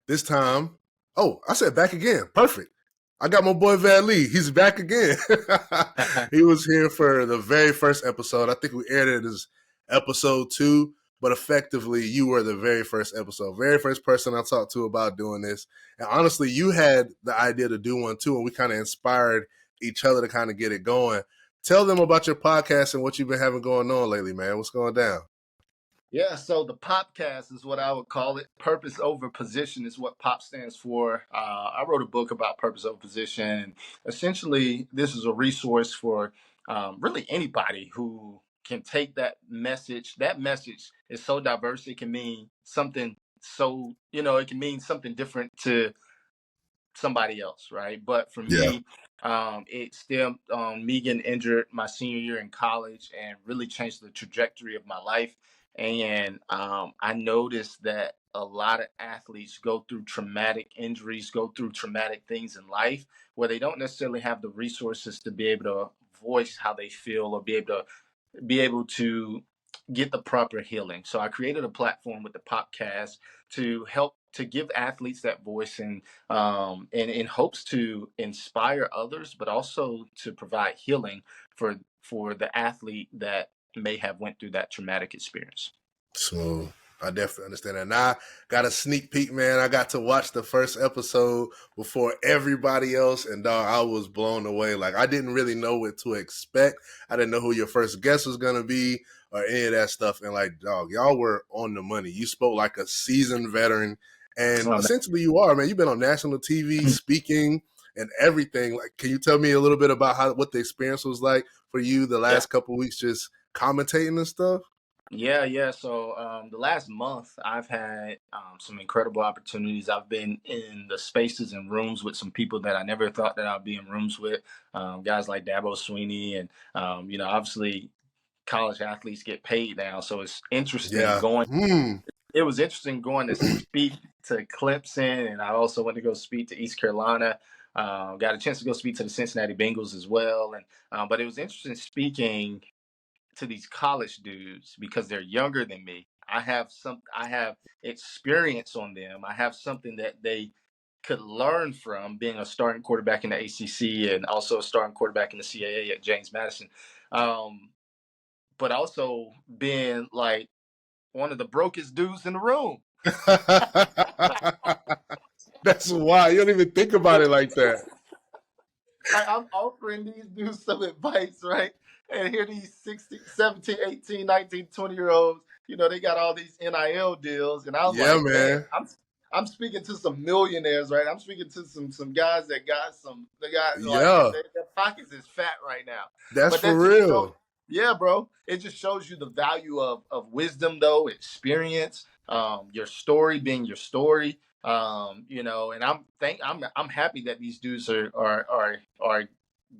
This time, I said back again. Perfect. I got my boy Vad Lee. He's back again. He was here for the very first episode. I think we aired it as episode 2, but effectively you were the very first episode, very first person I talked to about doing this. And honestly, you had the idea to do one too, and we kind of inspired each other to kind of get it going. Tell them about your podcast and what you've been having going on lately, man. What's going down? Yeah, so the POPCAST is what I would call it. Purpose over position is what POP stands for. I wrote a book about purpose over position. Essentially, this is a resource for really anybody who can take that message. That message is so diverse. It can mean something it can mean something different to somebody else, right? But for me, it stemmed on me getting injured my senior year in college and really changed the trajectory of my life. And I noticed that a lot of athletes go through traumatic injuries, go through traumatic things in life where they don't necessarily have the resources to be able to voice how they feel or be able to get the proper healing. So I created a platform with the podcast to help to give athletes that voice and in hopes to inspire others, but also to provide healing for the athlete that may have went through that traumatic experience. Smooth. I definitely understand that. Now I got a sneak peek, man. I got to watch the first episode before everybody else, and dog, I was blown away. Like, I didn't really know what to expect. I didn't know who your first guest was gonna be or any of that stuff. And like, dog, y'all were on the money. You spoke like a seasoned veteran, and essentially you are, man. You've been on national TV speaking and everything. Like, can you tell me a little bit about what the experience was like for you the last couple of weeks, just commentating and stuff? Yeah. So the last month, I've had some incredible opportunities. I've been in the spaces and rooms with some people that I never thought that I'd be in rooms with. Guys like Dabo Sweeney, and obviously, college athletes get paid now, so it's interesting going. It was interesting going to speak to Clemson, and I also went to go speak to East Carolina. Got a chance to go speak to the Cincinnati Bengals as well, and but it was interesting speaking to these college dudes because they're younger than me. I have experience on them. I have something that they could learn from being a starting quarterback in the ACC and also a starting quarterback in the CAA at James Madison. But also being like one of the brokest dudes in the room. That's why you don't even think about it like that. I'm offering these dudes some advice, right? And here these 16, 17, 18, 19, 20-year-olds, they got all these NIL deals. And I was man, I'm speaking to some millionaires, right? I'm speaking to some guys that got their pockets is fat right now. That's for real. Yeah, bro. It just shows you the value of wisdom, though, experience, your story being your story. And I'm happy that these dudes are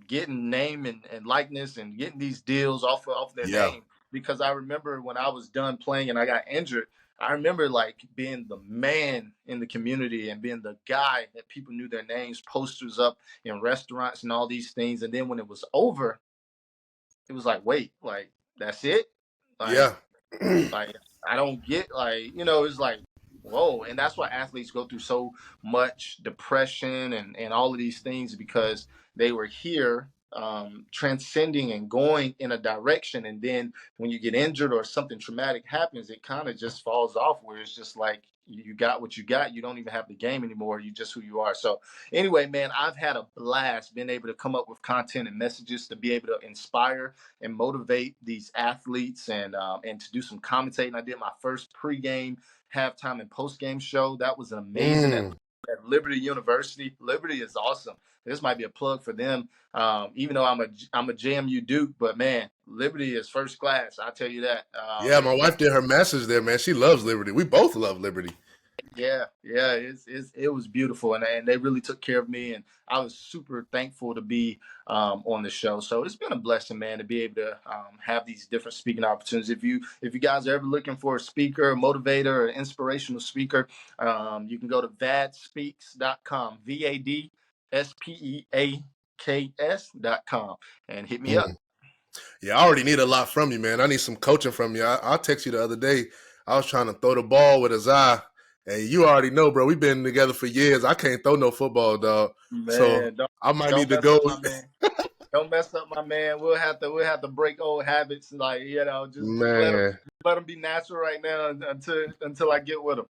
getting name and likeness and getting these deals off their name. Because I remember when I was done playing and I got injured, I remember like being the man in the community and being the guy that people knew their names, posters up in restaurants and all these things. And then when it was over, it was like, wait, like that's it? Like, like I don't get it's like, whoa. And that's why athletes go through so much depression and all of these things, because they were here transcending and going in a direction, and then when you get injured or something traumatic happens, it kind of just falls off, where it's just like you got what you got. You don't even have the game anymore. You just who you are. So anyway, man, I've had a blast being able to come up with content and messages to be able to inspire and motivate these athletes and to do some commentating. I did my first pregame, halftime, and postgame show. That was amazing at Liberty University. Liberty is awesome. This might be a plug for them. Even though I'm a JMU Duke, but man, Liberty is first class. I'll tell you that. My wife did her master's there, man. She loves Liberty. We both love Liberty. Yeah, it was beautiful, and they really took care of me, and I was super thankful to be on the show. So it's been a blessing, man, to be able to have these different speaking opportunities. If you guys are ever looking for a speaker, a motivator, or an inspirational speaker, you can go to vadspeaks.com, VADSPEAKS.com, and hit me up. Yeah, I already need a lot from you, man. I need some coaching from you. I'll text you the other day. I was trying to throw the ball with his eye, And you already know, bro, we've been together for years. I can't throw no football, dog. So Man, I might don't need to mess go. up my man. Don't mess up my man. We'll have to break old habits. Like, just Man, let him be natural right now until I get with him.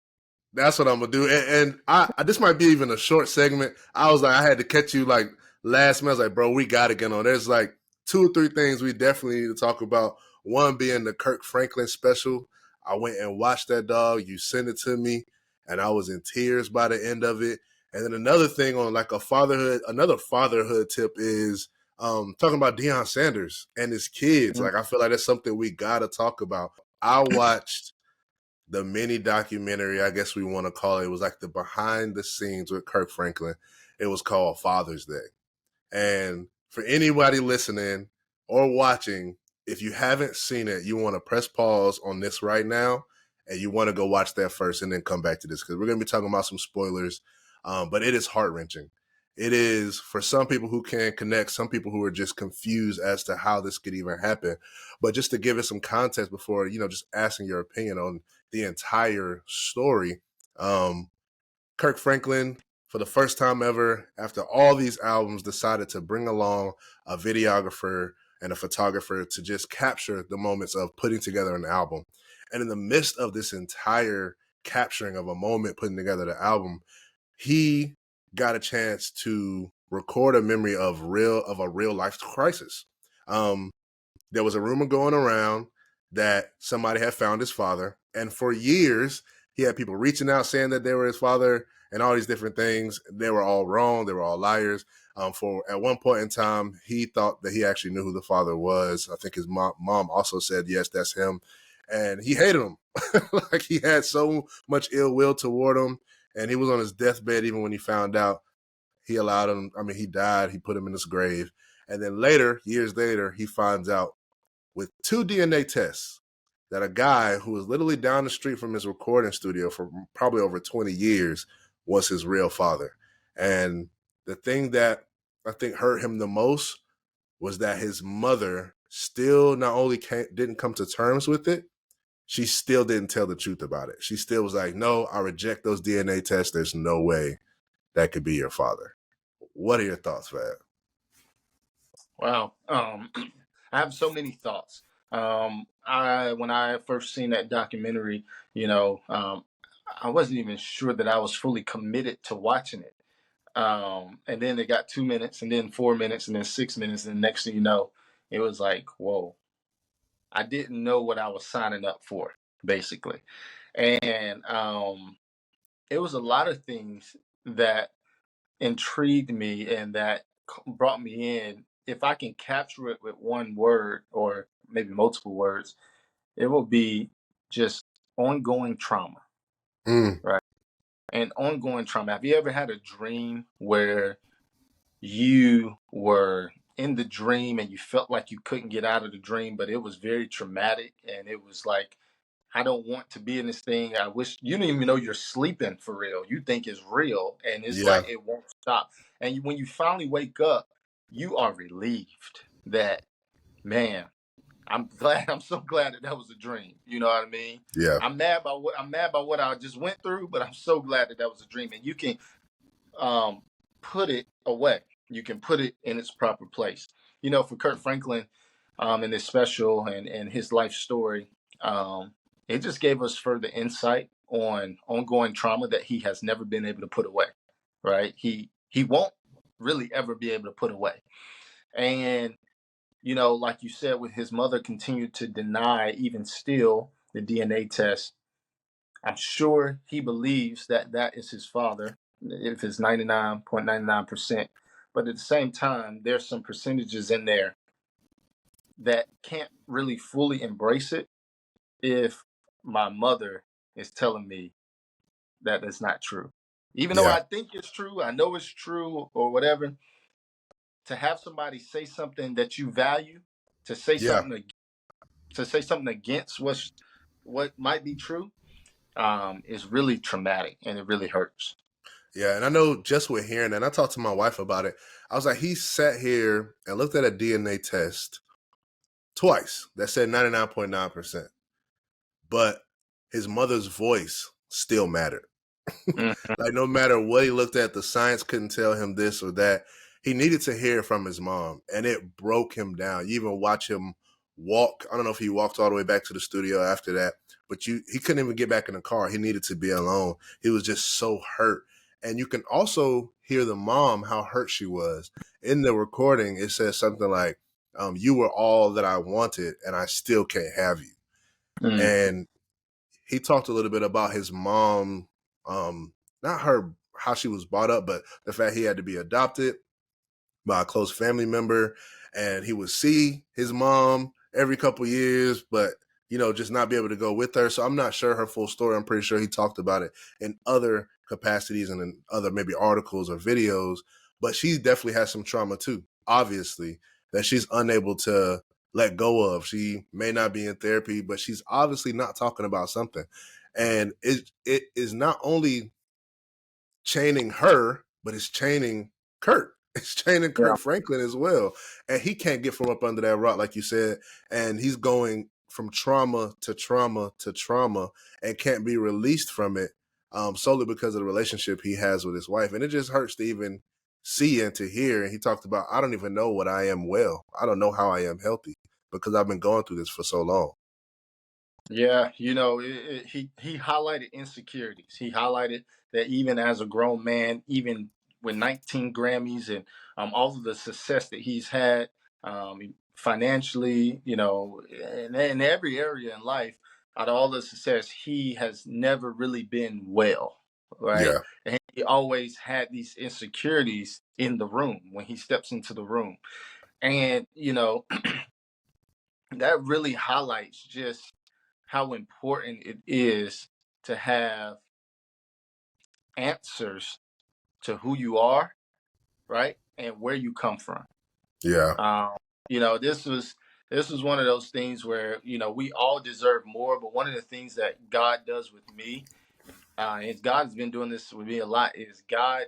that's what I'm gonna do. And I this might be even a short segment. I was like, I had to catch you like last minute. I was like, bro, we gotta get on. There's like 2 or 3 things we definitely need to talk about. One being the Kirk Franklin special. I went and watched that, dog. You sent it to me, and I was in tears by the end of it. And then another thing on like another fatherhood tip is talking about Deion Sanders and his kids. Mhm. Like I feel like that's something we gotta talk about. I watched the mini documentary, I guess we want to call it. It was like the behind the scenes with Kirk Franklin. It was called Father's Day. And for anybody listening or watching, if you haven't seen it, you want to press pause on this right now and you want to go watch that first and then come back to this because we're going to be talking about some spoilers. But it is heart wrenching. It is for some people who can connect, some people who are just confused as to how this could even happen. But just to give it some context before, just asking your opinion on the entire story. Kirk Franklin, for the first time ever, after all these albums, decided to bring along a videographer and a photographer to just capture the moments of putting together an album. And in the midst of this entire capturing of a moment, putting together the album, he got a chance to record a memory of a real life crisis. Um, there was a rumor going around that somebody had found his father, and for years he had people reaching out saying that they were his father and all these different things. They were all wrong. They were all liars. For at one point in time, he thought that he actually knew who the father was. I think his mom also said, "Yes, that's him," and he hated him. Like he had so much ill will toward him, and he was on his deathbed even when he found out. He allowed him. I mean, he died. He put him in his grave, and then later, years later, he finds out with 2 DNA tests that a guy who was literally down the street from his recording studio for probably over 20 years was his real father. And the thing that I think hurt him the most was that his mother still not only didn't come to terms with it, she still didn't tell the truth about it. She still was like, no, I reject those DNA tests. There's no way that could be your father. What are your thoughts, Vad? Wow. I have so many thoughts. I When I first seen that documentary, I wasn't even sure that I was fully committed to watching it. And then it got 2 minutes, and then 4 minutes, and then 6 minutes, and the next thing you know, it was like, whoa, I didn't know what I was signing up for, basically. And it was a lot of things that intrigued me and that brought me in. If I can capture it with one word or maybe multiple words, it will be just ongoing trauma, Mm, right? And ongoing trauma. Have you ever had a dream where you were in the dream and you felt like you couldn't get out of the dream, but it was very traumatic and it was like, I don't want to be in this thing. I wish you didn't even know you're sleeping for real. You think it's real and it's yeah, like it won't stop. And when you finally wake up, you are relieved that, man, I'm so glad that was a dream. You know what I mean? yeah, I'm mad about what I just went through, but I'm so glad that was a dream. And you can um, put it away. You can put it in its proper place. For Kurt Franklin, in this special and his life story, it just gave us further insight on ongoing trauma that he has never been able to put away. Right? He won't really ever be able to put away. And like you said, with his mother continued to deny even still the DNA test. I'm sure he believes that that is his father, if it's 99.99%. But at the same time, there's some percentages in there that can't really fully embrace it if my mother is telling me that it's not true. Even though yeah, I think it's true, I know it's true or whatever, to have somebody say something that you value, to say yeah. something against what might be true, is really traumatic and it really hurts. Yeah, and I know just with hearing that, and I talked to my wife about it. I was like, he sat here and looked at a DNA test twice that said 99.9%, but his mother's voice still mattered. Mhm. Like no matter what he looked at, the science couldn't tell him this or that. He needed to hear it from his mom, and it broke him down. You even watch him walk. I don't know if he walked all the way back to the studio after that, but he couldn't even get back in the car. He needed to be alone. He was just so hurt. And you can also hear the mom, how hurt she was. In the recording, it says something like, you were all that I wanted, and I still can't have you. Mm. And he talked a little bit about his mom, not her, how she was brought up, but the fact he had to be adopted by a close family member, and he would see his mom every couple years, but just not be able to go with her. So I'm not sure her full story. I'm pretty sure he talked about it in other capacities and in other maybe articles or videos. But she definitely has some trauma too, obviously, that she's unable to let go of. She may not be in therapy, but she's obviously not talking about something. And it is not only chaining her, but it's chaining Kirk. It's chaining Yeah. Kirk Franklin as well. And he can't get from up under that rock, like you said. And he's going from trauma to trauma to trauma and can't be released from it, solely because of the relationship he has with his wife. And it just hurts to even see and to hear. And he talked about, I don't even know what I am well. I don't know how I am healthy because I've been going through this for so long. Yeah, he highlighted insecurities. He highlighted that even as a grown man, even with 19 Grammys and all of the success that he's had financially, in every area in life, out of all the success, he has never really been well, right? Yeah. And he always had these insecurities in the room when he steps into the room. And, that really highlights just how important it is to have answers to who you are, right, and where you come from. Yeah. Um, this was one of those things where we all deserve more, but one of the things that God does with me, is God's been doing this with me a lot, is God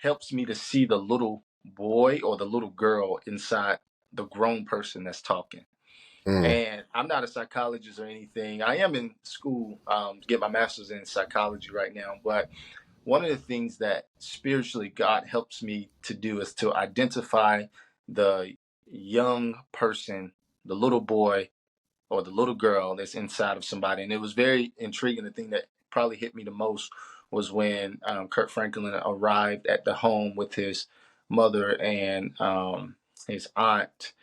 helps me to see the little boy or the little girl inside the grown person that's talking. Mm. And I'm not a psychologist or anything. I am in school to get my master's in psychology right now. But one of the things that spiritually God helps me to do is to identify the young person, the little boy or the little girl that's inside of somebody. And it was very intriguing. The thing that probably hit me the most was when Kirk Franklin arrived at the home with his mother and his aunt,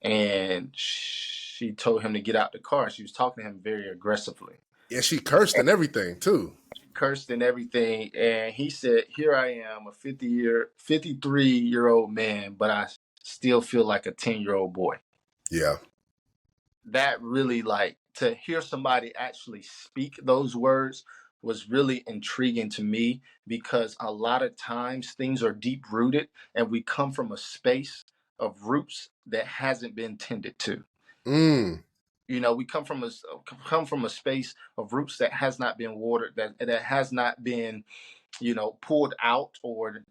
and she told him to get out the car. She was talking to him very aggressively. Yeah, she cursed And and everything too. she cursed and everything. And he said, "Here I am, a 53-year-old man, but I still feel like a 10-year-old boy." Yeah. That really, like, to hear somebody actually speak those words was really intriguing to me, because a lot of times things are deep rooted and we come from a space of roots that hasn't been tended to. Mm. We come from a space of roots that has not been watered, that has not been pulled out or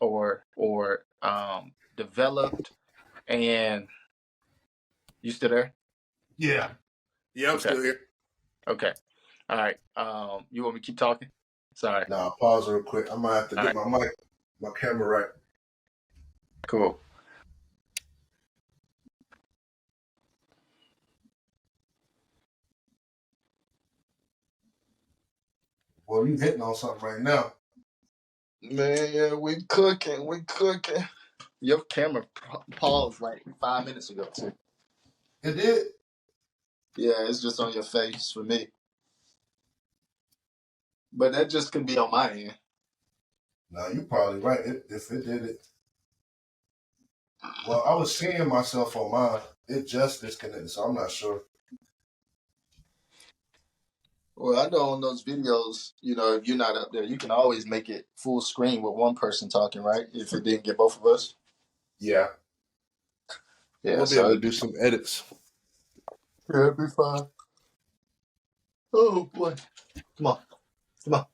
developed. And you still there? Yeah. Yeah, I'm Okay. still here. Okay. All right. You want me to keep talking? Sorry. Now pause real quick. I might have to All get right. my camera right. Cool. Well, you hitting on something right now. Man, yeah, we cooking. We cooking. Your camera paused like 5 minutes ago too. It did. Yeah, it's just on your face for me, but that just could be on my end. No, you probably right. If it did it. Well, I was seeing myself on mine. It just disconnected, so I'm not sure. Well, I know on those videos, if you're not up there, you can always make it full screen with one person talking, right? If it didn't get both of us. Yeah. Yeah, We'll be so able to it'd do be, some edits. yeah, it'd be fine. Oh boy. Come on. Come on.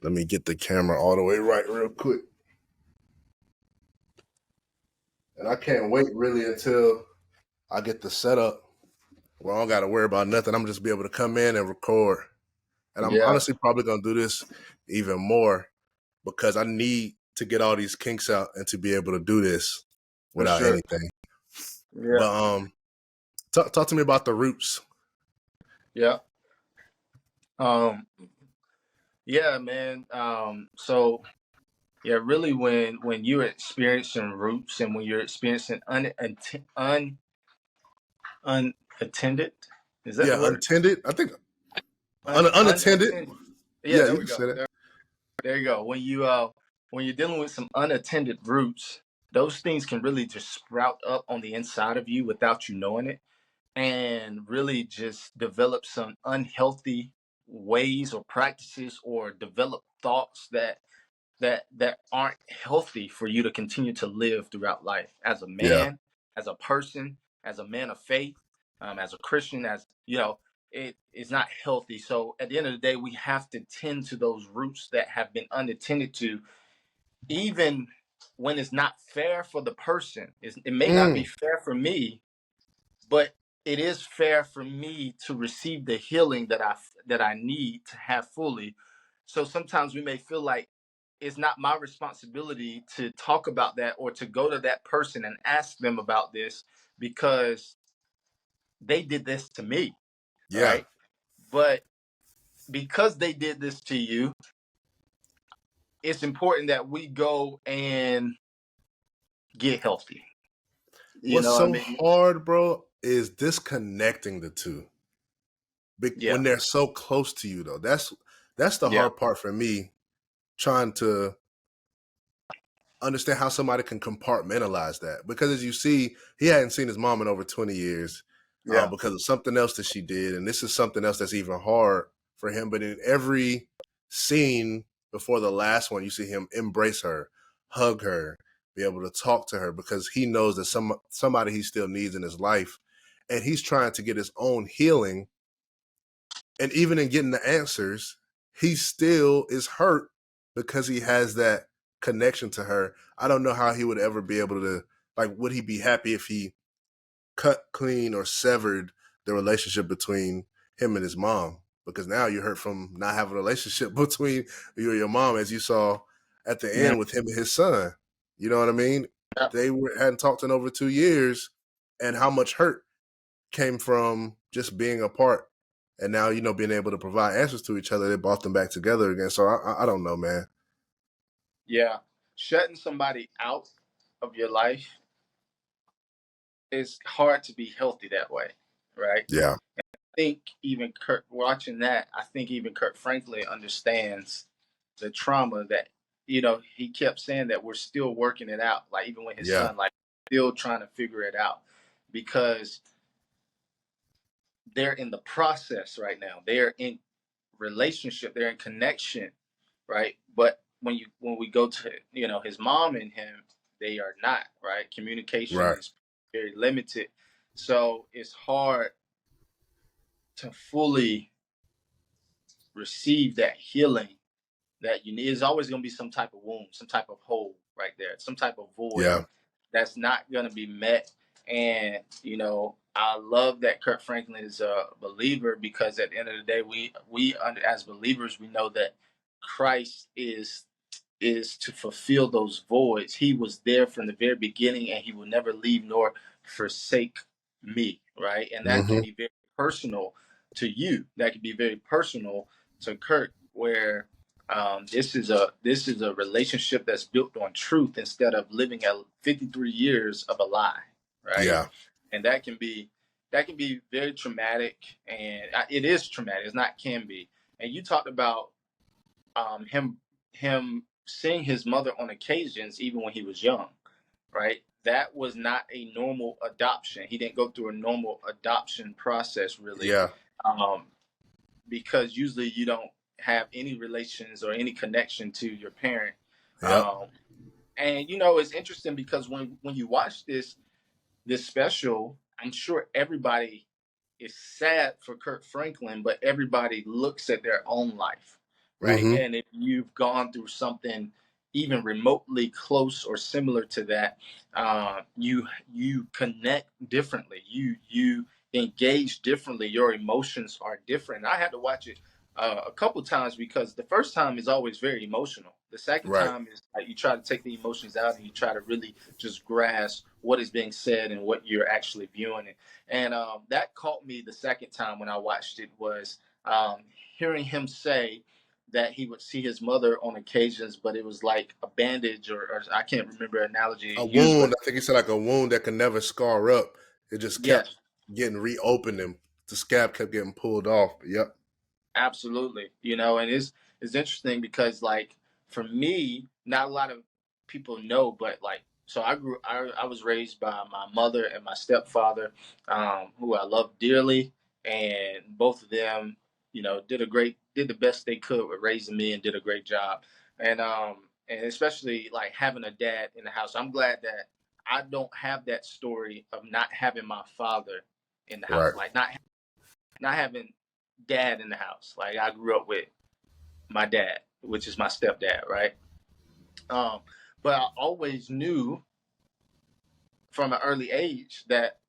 Let me get the camera all the way right real quick. and I can't wait really until I get the setup where I don't got to worry about nothing. I'm just be able to come in and record. And I'm Yeah, honestly probably gonna do this even more because I need to get all these kinks out and to be able to do this for without sure. anything. Yeah, But talk to me about the roots. yeah. Um, yeah, man. So yeah, really, when you're experiencing roots and when you're experiencing unattended, is that the Yeah, word? untended. I think unattended. Unattended. Yeah, Yeah, there you we can go. say that. There you go. When you're dealing with some unattended roots, those things can really just sprout up on the inside of you without you knowing it, and really just develop some unhealthy ways or practices, or develop thoughts that aren't healthy for you to continue to live throughout life as a Yeah, man, as a person, as a man of faith, as a Christian, as you know, it is not healthy. So at the end of the day, we have to tend to those roots that have been unattended to, even when it's not fair for the person. It may not be mm, fair for me, but it is fair for me to receive the healing that I need to have fully. So sometimes we may feel like it's not my responsibility to talk about that or to go to that person and ask them about this because they did this to me, yeah. right? But because they did this to you, it's important that we go and get healthy. You What's know what I so mean? hard, bro, is disconnecting the two Yeah. when they're so close to you, though. That's the Yeah. hard part for me, trying to understand how somebody can compartmentalize that. Because as you see, he hadn't seen his mom in over 20 years Yeah. because of something else that she did. And this is something else that's even hard for him. But in every scene before the last one, you see him embrace her, hug her, be able to talk to her because he knows that somebody he still needs in his life. And he's trying to get his own healing. And even in getting the answers, he still is hurt because he has that connection to her. I don't know how he would ever be able to, like, would he be happy if he cut clean or severed the relationship between him and his mom? Because now you're hurt from not having a relationship between you and your mom, as you saw at the Yeah. end with him and his son. You know what I mean? Yeah. Hadn't talked in over 2 years, and how much hurt came from just being apart. And now, being able to provide answers to each other, they brought them back together again. So I don't know, man. Yeah. Shutting somebody out of your life, it's hard to be healthy that way, right? Yeah, I think even Kirk, watching that, I think even Kirk Franklin understands the trauma that, he kept saying that we're still working it out. Like even with his yeah, son, like still trying to figure it out because they're in the process right now. They're in relationship, they're in connection, right? But when we go to, his mom and him, they are not, right? Communication right. is very limited. So it's hard to fully receive that healing that you need. There's always going to be some type of wound, some type of hole right there, some type of void Yeah, that's not going to be met. And I love that Kirk Franklin is a believer because at the end of the day, we as believers, we know that Christ is to fulfill those voids. He was there from the very beginning, and he will never leave nor forsake me, right? And that can mm-hmm. be very personal to you. That can be very personal to Kirk, where this is a relationship that's built on truth instead of living at 53 years of a lie, right? Yeah, And that can be very traumatic, and it is traumatic. It's not can be. And you talked about him seeing his mother on occasions, even when he was young, right? That was not a normal adoption. He didn't go through a normal adoption process, really, yeah, um, because usually you don't have any relations or any connection to your parent. yep, Um, and it's interesting because when you watch this special, I'm sure everybody is sad for Kirk Franklin, but everybody looks at their own life, right? mm-hmm. And if you've gone through something even remotely close or similar to that, you connect differently. You engage differently. Your emotions are different. I had to watch it a couple times because the first time is always very emotional. The second Right. time is like you try to take the emotions out and you try to really just grasp what is being said and what you're actually viewing. And that caught me the second time when I watched it was um, hearing him say that he would see his mother on occasions, but it was like a bandage or I can't remember the analogy A he used, wound. but I think he said like a wound that could never scar up. It just kept yes, getting reopened and the scab kept getting pulled off. Yep. absolutely. And it's interesting because like for me, not a lot of people know, but like so I was raised by my mother and my stepfather, who I love dearly, and both of them, did the best they could with raising me and did a great job. And especially like having a dad in the house. I'm glad that I don't have that story of not having my father in the house. Right. Like not having dad in the house. Like I grew up with my dad, which is my stepdad, right? Um, but I always knew from an early age that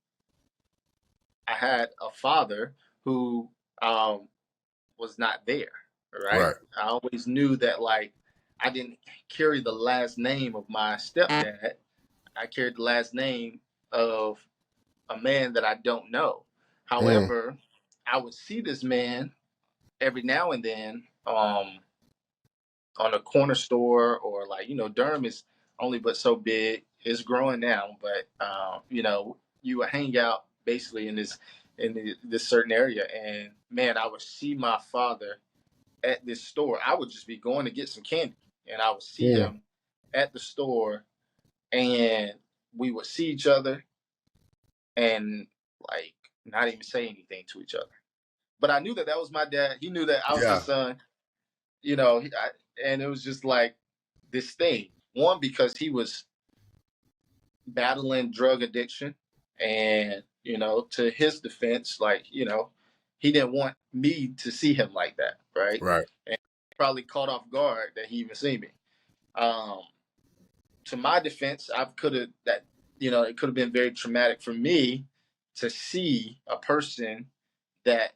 I had a father who was not there, right? Right. I always knew that like I didn't carry the last name of my stepdad. I carried the last name of a man that I don't know. Mm. However, I would see this man every now and then on a corner store or like Durham is only but so big. It's growing now, but you would hang out basically this certain area, and man, I would see my father at this store. I would just be going to get some candy, and I would see Mm. him at the store, and we would see each other and like not even say anything to each other. But I knew that that was my dad. He knew that I was Yeah. his son. And it was just like this thing. One, because he was battling drug addiction, and to his defense, like he didn't want me to see him like that, right? Right. And probably caught off guard that he even seen me. Um, to my defense, I could have that it could have been very traumatic for me to see a person that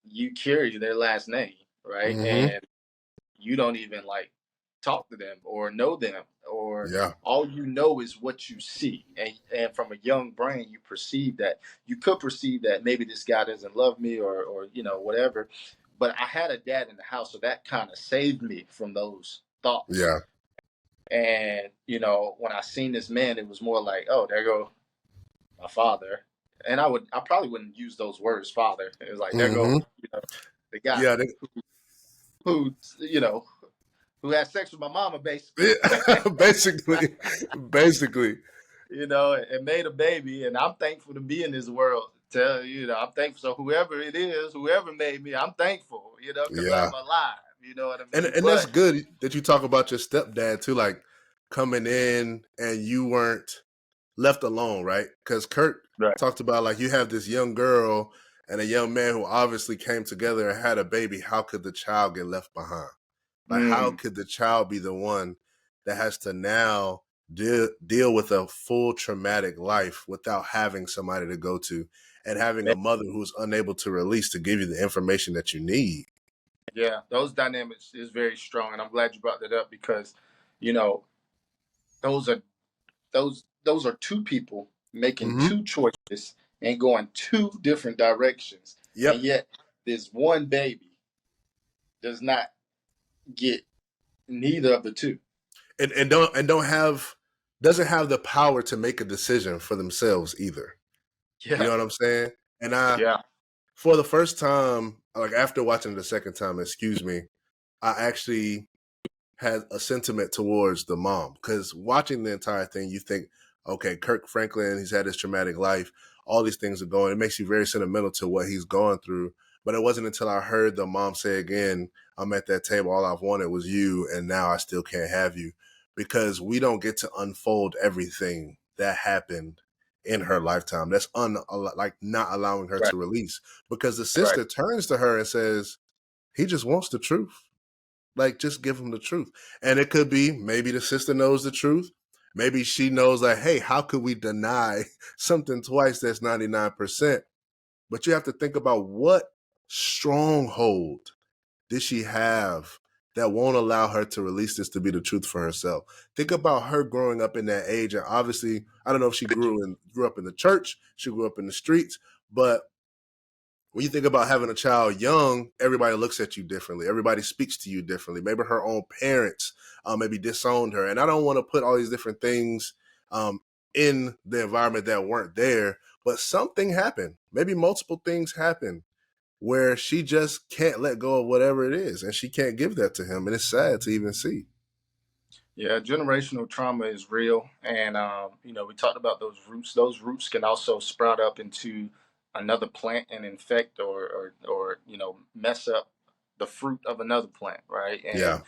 you carry their last name, right? Mm-hmm. And you don't even like talk to them or know them, or Yeah. all you know is what you see, and from a young brain you perceive that you could perceive that maybe this guy doesn't love me or whatever. But I had a dad in the house, so that kind of saved me from those thoughts. Yeah. And when I seen this man, it was more like, oh, there go my father. And I probably wouldn't use those words, father. It was like, there go Mm-hmm. the guy Yeah. who who had sex with my mama, basically. Basically. Basically. And made a baby. And I'm thankful to be in this world. I'm thankful. So whoever it is, whoever made me, I'm thankful, because Yeah. I'm alive. You know what I And mean? and that's But good that you talk about your stepdad too, like coming in and you weren't left alone, right? Because Kirk right. talked about like you have this young girl and a young man who obviously came together and had a baby. How could the child get left behind? Like, how Mm, could the child be the one that has to now deal with a full traumatic life without having somebody to go to and having man, a mother who's unable to release to give you the information that you need? yeah, those dynamics is very strong, and I'm glad you brought that up because, you know, those are those are two people making Mm-hmm. two choices and going two different directions, and Yep. yet this one baby does not get neither of the two. And don't have doesn't have the power to make a decision for themselves either. You Yeah, know what I'm saying? And I, yeah, for the first time, like after watching it the second time, excuse me, I actually had a sentiment towards the mom because watching the entire thing, you think, okay, Kirk Franklin, he's had his traumatic life. All these things are going. It makes you very sentimental to what he's going through. But it wasn't until I heard the mom say again, I'm at that table. All I've wanted was you. And now I still can't have you because we don't get to unfold everything that happened in her lifetime. That's like not allowing her right, to release because the right, sister turns to her and says, he just wants the truth. Like, just give them the truth. And it could be maybe the sister knows the truth. Maybe she knows, like, hey, how could we deny something twice that's 99%? But you have to think about what stronghold did she have that won't allow her to release this to be the truth for herself? Think about her growing up in that age. And obviously, I don't know if she grew up in the church, she grew up in the streets, but when you think about having a child young, everybody looks at you differently. Everybody speaks to you differently. Maybe her own parents maybe disowned her. And I don't want to put all these different things um, in the environment that weren't there, but something happened. Maybe multiple things happened where she just can't let go of whatever it is, and she can't give that to him. And it's sad to even see. Yeah, generational trauma is real, and we talked about those roots. Those roots can also sprout up into another plant and infect or mess up the fruit of another plant, right? And Yeah.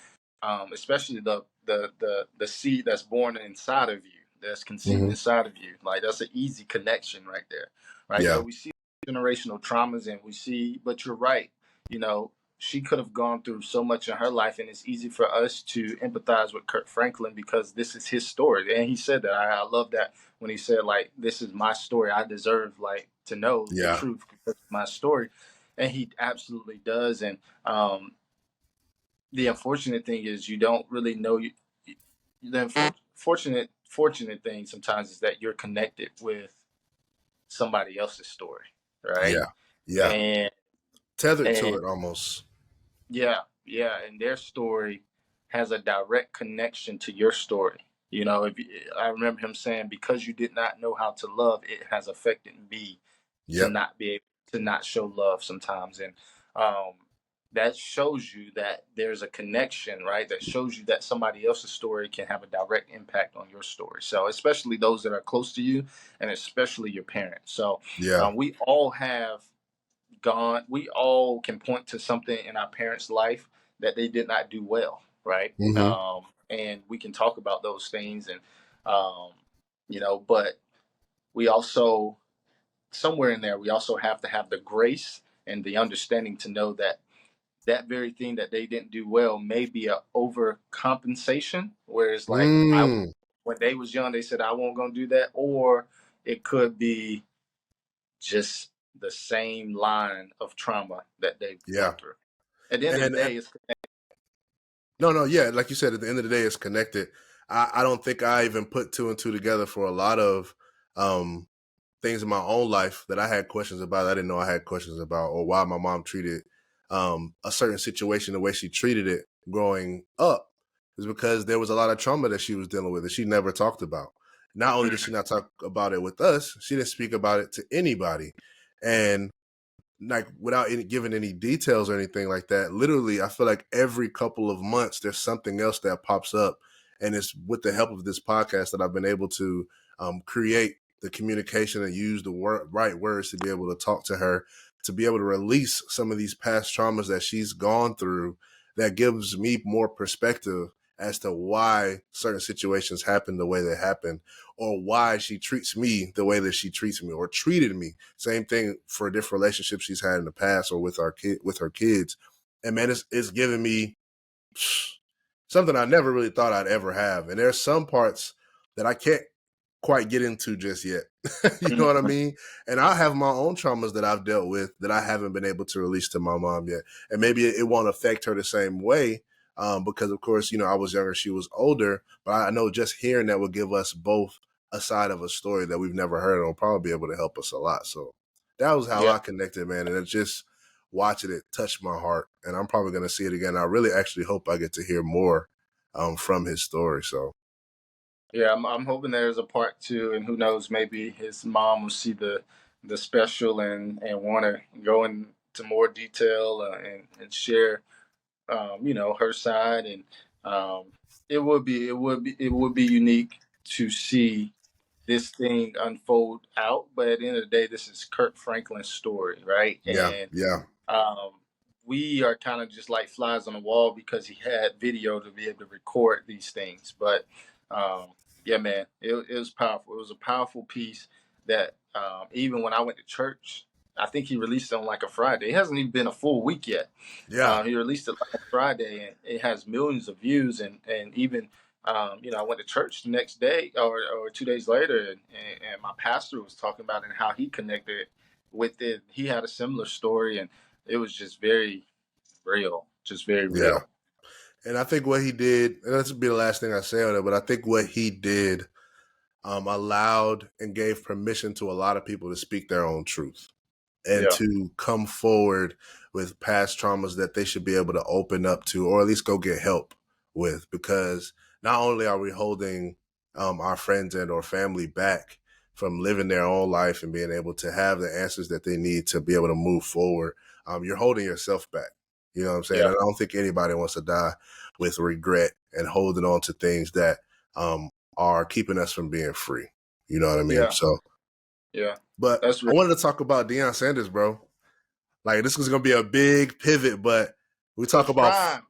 especially the seed that's born inside of you, that's conceived Hmm. inside of you. Like that's an easy connection right there, right? So Yeah. we see generational traumas, and we see, but you're right. You know, she could have gone through so much in her life, and it's easy for us to empathize with Kirk Franklin because this is his story, and he said that. I love that when he said like, "This is my story. I deserve like to know the Yeah. truth because of my story," and he absolutely does. And the unfortunate thing is you don't really know the fortunate thing sometimes is that you're connected with somebody else's story, right? Yeah. Yeah. and Tethered to and it almost. yeah, yeah, and their story has a direct connection to your story. You know, if I remember him saying, because you did not know how to love, it has affected me to Yep. not be able to not show love sometimes. And um, that shows you that there's a connection, right? That shows you that somebody else's story can have a direct impact on your story. So, especially those that are close to you, and especially your parents. So, Yeah. we all have gone, we all can point to something in our parents' life that they did not do well, right? Hmm. And we can talk about those things, and um, but we also, somewhere in there, we also have to have the grace and the understanding to know that that very thing that they didn't do well may be a overcompensation, whereas like I, Mm. when they was young, they said I won't gonna do that, or it could be just the same line of trauma that they've Yeah. went through. At the end of the And day, it's no, no, yeah, like you said, at the end of the day, it's connected. I don't think I even put two and two together for a lot of um, things in my own life that I had questions about. I didn't know I had questions about, or why my mom treated a certain situation the way she treated it growing up, is because there was a lot of trauma that she was dealing with that she never talked about. Not only did she not talk about it with us, she didn't speak about it to anybody, and like without any giving any details or anything like that, literally I feel like every couple of months there's something else that pops up, and it's with the help of this podcast that I've been able to create the communication and use the right words to be able to talk to her, to be able to release some of these past traumas that she's gone through, that gives me more perspective as to why certain situations happen the way they happen, or why she treats me the way that she treats me or treated me. Same thing for different relationships she's had in the past or with her kids. And man, it's given me something I never really thought I'd ever have. And there's some parts that I can't quite get into just yet. You know what I mean? And I have my own traumas that I've dealt with that I haven't been able to release to my mom yet. And maybe it won't affect her the same way, because, of course, I was younger, she was older. But I know just hearing that will give us both a side of a story that we've never heard and will probably be able to help us a lot. So that was how yeah, I connected, man. And it just watching it touched my heart. And I'm probably going to see it again. I really actually hope I get to hear more from his story. So, yeah. I'm hoping there's a part two, and who knows, maybe his mom will see the special and want to go into more detail and share, her side, and um, it would be unique to see this thing unfold out. But at the end of the day, this is Kirk Franklin's story, right? yeah, And yeah, um, we are kind of just like flies on the wall because he had video to be able to record these things. But um, yeah, man, it was powerful. It was a powerful piece that even when I went to church, I think he released it on like a Friday. It hasn't even been a full week yet. Yeah, He released it like on Friday, and it has millions of views. And even I went to church the next day or 2 days later, and my pastor was talking about it and how he connected with it. He had a similar story, and it was just very real, just very yeah. real. And I think what he did, and this will be the last thing I say on it, but I think what he did allowed and gave permission to a lot of people to speak their own truth and Yeah, to come forward with past traumas that they should be able to open up to, or at least go get help with, because not only are we holding our friends and or family back from living their own life and being able to have the answers that they need to be able to move forward, you're holding yourself back. You know what I'm saying? yeah, And I don't think anybody wants to die with regret and holding on to things that are keeping us from being free. You know what I mean? yeah, So, yeah. but That's I real. wanted to talk about Deion Sanders, bro. Like, this is gonna be a big pivot, but we talk Coach about Prime,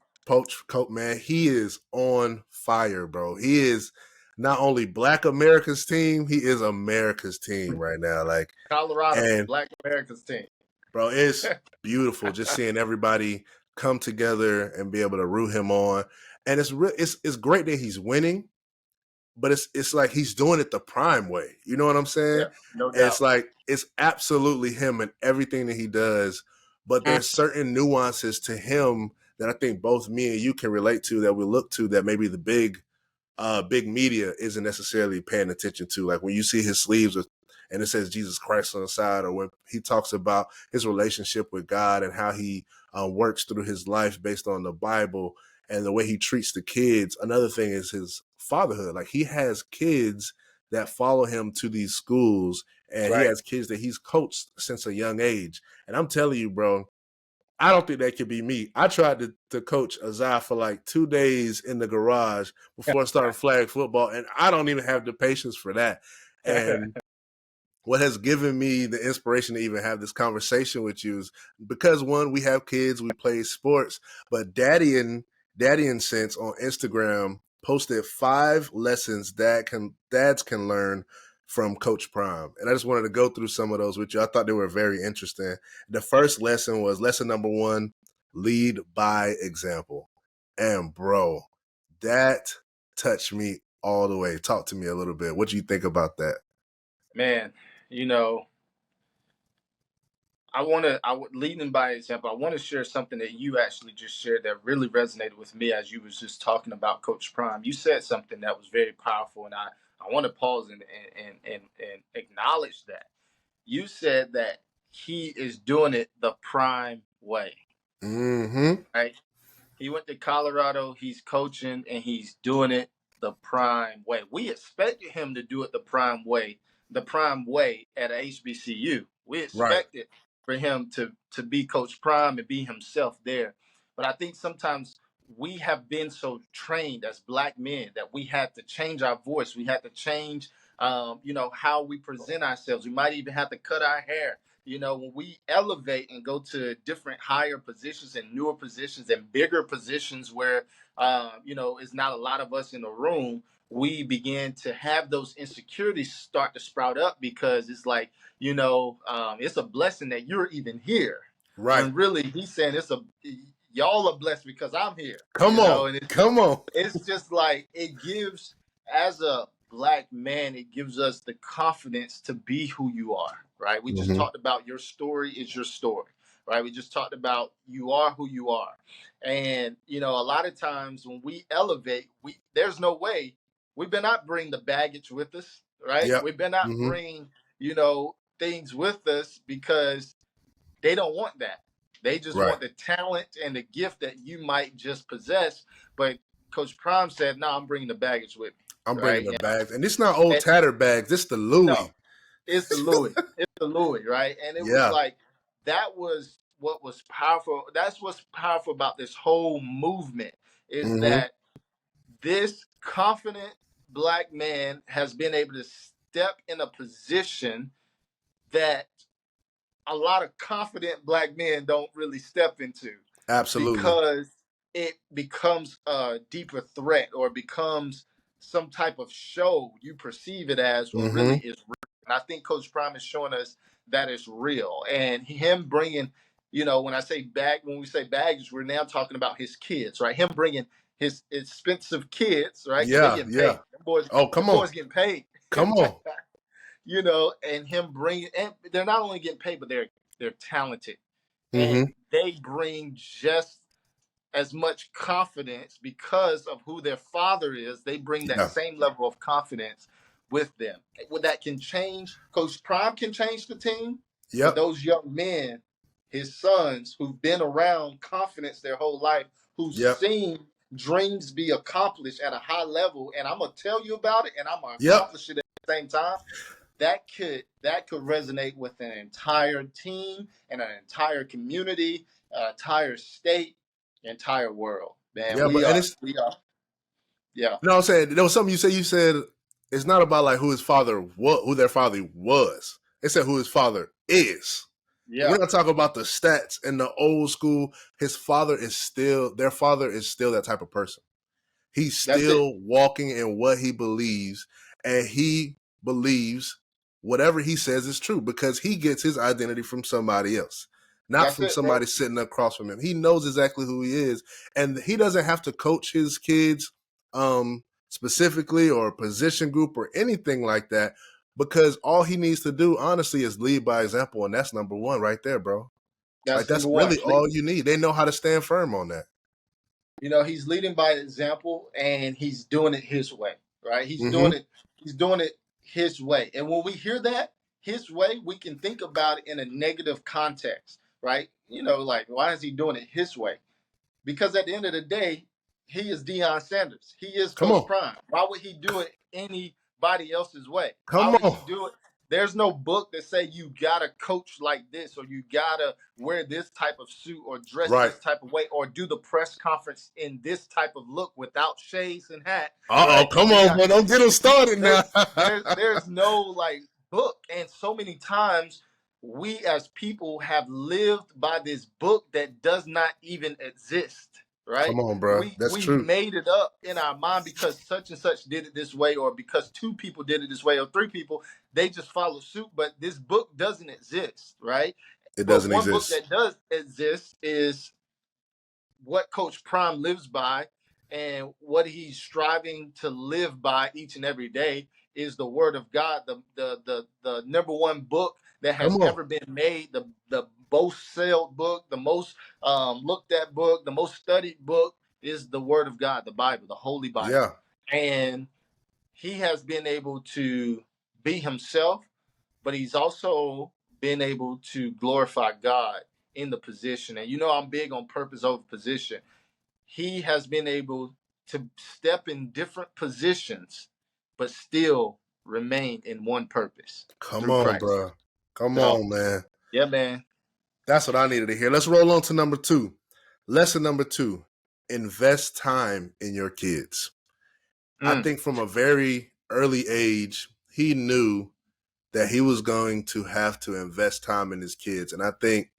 Coach, man. He is on fire, bro. He is not only Black America's team, he is America's team right now. Like, Colorado, and Black America's team. bro, it's beautiful just seeing everybody come together and be able to root him on. And it's great that he's winning, but it's like he's doing it the prime way. You know what I'm saying? Yeah, no And it's doubt. like it's absolutely him and everything that he does, but there's certain nuances to him that I think both me and you can relate to, that we look to, that maybe the big media isn't necessarily paying attention to. Like when you see his sleeves and it says Jesus Christ on the side, or when he talks about his relationship with God and how he works through his life based on the Bible and the way he treats the kids. Another thing is his fatherhood. Like he has kids that follow him to these schools, and he Right. has kids that he's coached since a young age. And I'm telling you, bro, I don't think that could be me. I tried to coach Azai for like 2 days in the garage before I started flag football, and I don't even have the patience for that. And what has given me the inspiration to even have this conversation with you is because, one, we have kids, we play sports, but Daddy and Sense on Instagram posted 5 lessons dads can learn from Coach Prime. And I just wanted to go through some of those with you. I thought they were very interesting. The first lesson was lesson number 1, lead by example. And bro, that touched me all the way. Talk to me a little bit. What do you think about that? Man, you know, leading by example. I want to share something that you actually just shared that really resonated with me as you was just talking about Coach Prime. You said something that was very powerful, and I want to pause and acknowledge that. You said that he is doing it the prime way, Mm-hmm. right? He went to Colorado. He's coaching and he's doing it the prime way. We expected him to do it the prime way at a HBCU. We Right. expected for him to be Coach Prime and be himself there. But I think sometimes we have been so trained as Black men that we had to change our voice. We had to change, how we present ourselves. We might even have to cut our hair. When we elevate and go to different higher positions and newer positions and bigger positions where, it's not a lot of us in the room, we begin to have those insecurities start to sprout up because it's like, it's a blessing that you're even here. Right. When really he's saying y'all are blessed because I'm here, Come on. and Come on. it's just like it gives, as a Black man, it gives us the confidence to be who you are, right? We just Mm-hmm. talked about your story is your story, right? We just talked about you are who you are. And a lot of times when we elevate, we there's no way we better not bring the baggage with us, right? Yep. We better not Mm-hmm. bring things with us because they don't want that. They just Right. want the talent and the gift that you might just possess. But Coach Prime said, "No, I'm bringing the baggage with I'm me." bringing Right? the bags. And it's not old And tattered bags. This the no, Louis. it's the Louis. It's the Louis, right? And it was Yeah. like that was what was powerful. That's what's powerful about this whole movement is Mm-hmm. that this confident Black man has been able to step in a position that a lot of confident Black men don't really step into Absolutely. because it becomes a deeper threat or becomes some type of show you perceive it as when really Mm-hmm. is real. And I think Coach Prime is showing us that is real. And him bringing, you know, when we say baggage, we're now talking about his kids, right? Him bringing his expensive kids, right? Because they Yeah, getting yeah. paid. Oh, Them come on. boys getting paid. Come on. You know, and him bringing, and they're not only getting paid, but they're talented, Mm-hmm. and they bring just as much confidence because of who their father is. They bring that Yeah. same level of confidence with them. That can change. Coach Prime can change the team, but Yep. those young men, his sons, who've been around confidence their whole life, who've Yep. seen dreams be accomplished at a high level, and I'm gonna tell you about it, and I'm gonna Yep. accomplish it at the same time. That could resonate with an entire team and an entire community, an entire state, entire world. Man, Yeah, but and it's yeah, you know what I'm saying? There was something you said it's not about like who his father who their father was. It said who his father is. yeah. We're not talking about the stats in the old school. Their father is still that type of person. He's That's it. still walking in what he believes, and he believes whatever he says is true because he gets his identity from somebody else, not That's from it, bro. somebody sitting across from him. He knows exactly who he is, and he doesn't have to coach his kids specifically or position group or anything like that because all he needs to do, honestly, is lead by example, and that's number one right there, bro. Like That's that's number one. really all you need. They know how to stand firm on that. You know, he's leading by example, and he's doing it his way, right? He's Mm-hmm. doing it. He's doing it his way. And when we hear that his way, we can think about it in a negative context, right? You know, like why is he doing it his way? Because at the end of the day, he is Deion Sanders. He is Come Coach on, Prime. Why would he do it anybody else's way? Why come would on. he do it? There's no book that say you gotta coach like this, or you gotta wear this type of suit, or dress Right. this type of way, or do the press conference in this type of look without shades and hat, Uh-oh, right? come on, Yeah, boy. Don't get him started there, now. there's no like book, and so many times we as people have lived by this book that does not even exist, right? Come on, bro. That's We've true. made it up in our mind because such and such did it this way, or because two people did it this way, or three people, they just follow suit. But this book doesn't exist, right? It But doesn't one book exist. that does exist is what Coach Prime lives by, and what he's striving to live by each and every day is the Word of God, the number one book that Come has on. ever been made, the most sold book, the most looked at book, the most studied book is the Word of God, the Bible, the Holy Bible. Yeah. And he has been able to be himself, but he's also been able to glorify God in the position. And you know, I'm big on purpose over position. He has been able to step in different positions, but still remain in one purpose Come through on, Christ. bro. Come So, on, man. yeah, man. That's what I needed to hear. Let's roll on to number 2. Lesson number 2. Invest time in your kids. I Mm, think from a very early age, he knew that he was going to have to invest time in his kids. And I think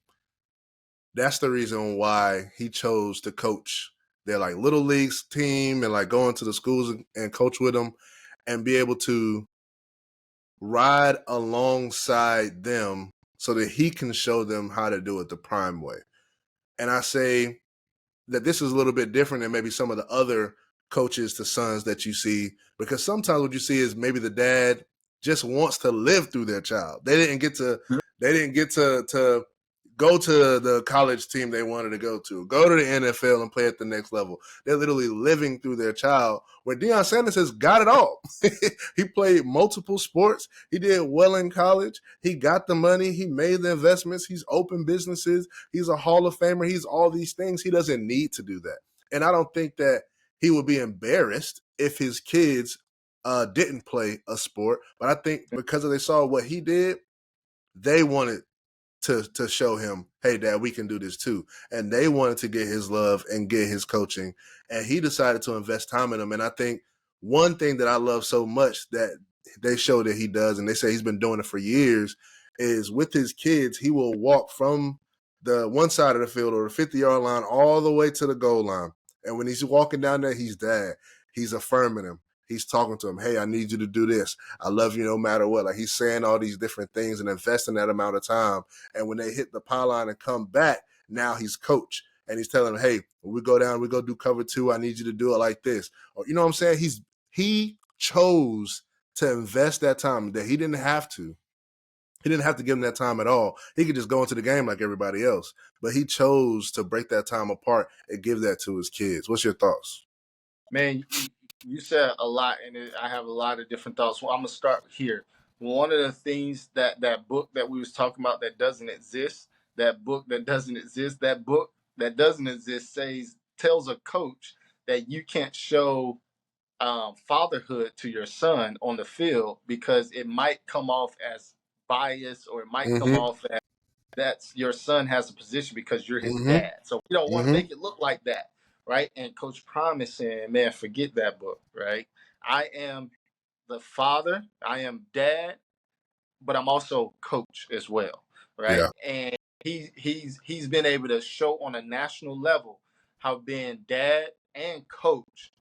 that's the reason why he chose to coach their like little leagues team and like go into the schools and coach with them and be able to ride alongside them so that he can show them how to do it the prime way. And I say that this is a little bit different than maybe some of the other coaches to sons that you see, because sometimes what you see is maybe the dad just wants to live through their child. They didn't get to go to the college team they wanted to go to the NFL and play at the next level. They're literally living through their child. Where Deion Sanders has got it all. He played multiple sports. He did well in college. He got the money. He made the investments. He's opened businesses. He's a Hall of Famer. He's all these things. He doesn't need to do that. And I don't think that he would be embarrassed if his kids didn't play a sport. But I think because they saw what he did, they wanted to show him, hey, Dad, we can do this too. And they wanted to get his love and get his coaching. And he decided to invest time in them. And I think one thing that I love so much that they show that he does, and they say he's been doing it for years, is with his kids, he will walk from the one side of the field or the 50-yard line all the way to the goal line. And when he's walking down there, he's affirming him. he's talking to him. Hey, I need you to do this. I love you no matter what. Like he's saying all these different things and investing that amount of time. And when they hit the pylon and come back, now he's coach. And he's telling him, hey, when we go down, we go do cover 2. I need you to do it like this. Or you know what I'm saying? He chose to invest that time that he didn't have to. He didn't have to give him that time at all. He could just go into the game like everybody else. But he chose to break that time apart and give that to his kids. What's your thoughts? Man, you said a lot, and I have a lot of different thoughts. Well, I'm gonna start here. One of the things that book that we was talking about that doesn't exist, that book that doesn't exist, that book that doesn't exist tells a coach that you can't show fatherhood to your son on the field because it might come off as bias, or it might come Mm-hmm. off as that's your son has a position because you're his Mm-hmm. dad. So we don't want to Mm-hmm. make it look like that, right? And Coach Prime is saying, man, forget that book, right? I am the father, I am dad, but I'm also coach as well, right? Yeah. And he's been able to show on a national level how being dad and coach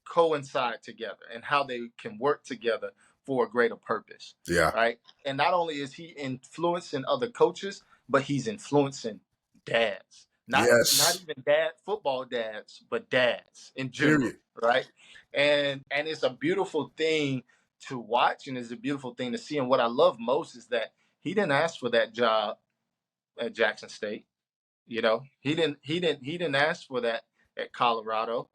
coincide together and how they can work together for a greater purpose, Yeah. right? And not only is he influencing other coaches, but he's influencing dads. Not Yes. even football dads, but dads in general, Period. right? And it's a beautiful thing to watch, and it's a beautiful thing to see. And what I love most is that he didn't ask for that job at Jackson State. You know, he didn't ask for that at Colorado.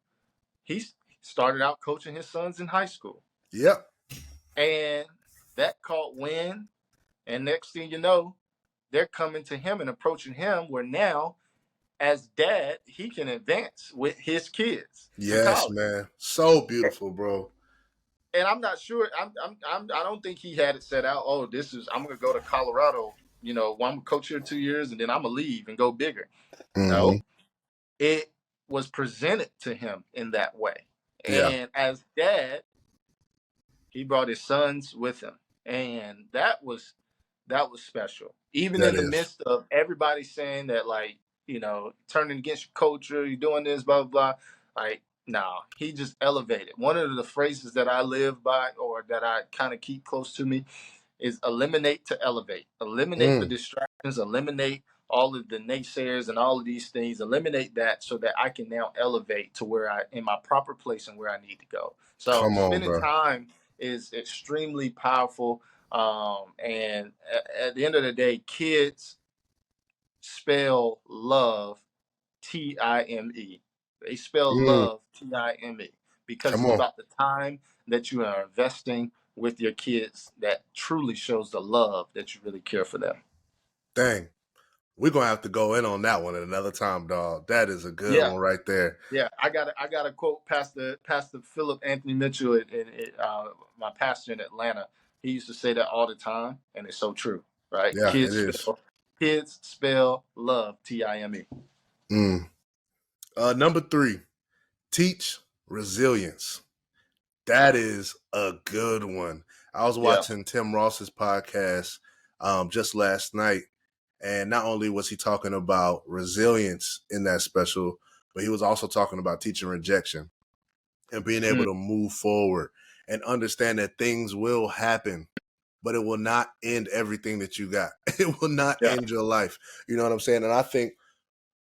He started out coaching his sons in high school, Yep. and that caught wind. And next thing you know, they're coming to him and approaching him. Where now, as dad, he can advance with his kids to Yes, college. man. So beautiful, bro. And I'm not sure. I don't think he had it set out. Oh, I'm going to go to Colorado. You know, I'm going to coach here 2 years, and then I'm going to leave and go bigger. Mm-hmm. No, it was presented to him in that way. Yeah. And as dad, he brought his sons with him, and that was special. Even That in the is. midst of everybody saying that, like, turning against your culture, you're doing this, blah blah blah. Like, nah, he just elevated. One of the phrases that I live by, or that I kind of keep close to me, is eliminate to elevate. Eliminate the Mm. distractions, eliminate all of the naysayers and all of these things, eliminate that so that I can now elevate to where I in my proper place and where I need to go. So Come on, spending bro. time is extremely powerful. And at the end of the day, kids spell love Time. They spell Mm. love Time because Come it's on. about the time that you are investing with your kids that truly shows the love that you really care for them. Dang. We're gonna have to go in on that one at another time, dog. That is a good Yeah, one right there. yeah. I got to quote Pastor Philip Anthony Mitchell, my pastor in Atlanta. He used to say that all the time, and it's so true, right? Yeah, it is. Kids spell love Time. Mm. Number 3, teach resilience. That is a good one. I was Yeah. watching Tim Ross's podcast just last night, and not only was he talking about resilience in that special, but he was also talking about teaching rejection and being able Mm, to move forward and understand that things will happen, but it will not end everything that you got. It will not yeah. end your life. You know what I'm saying? And I think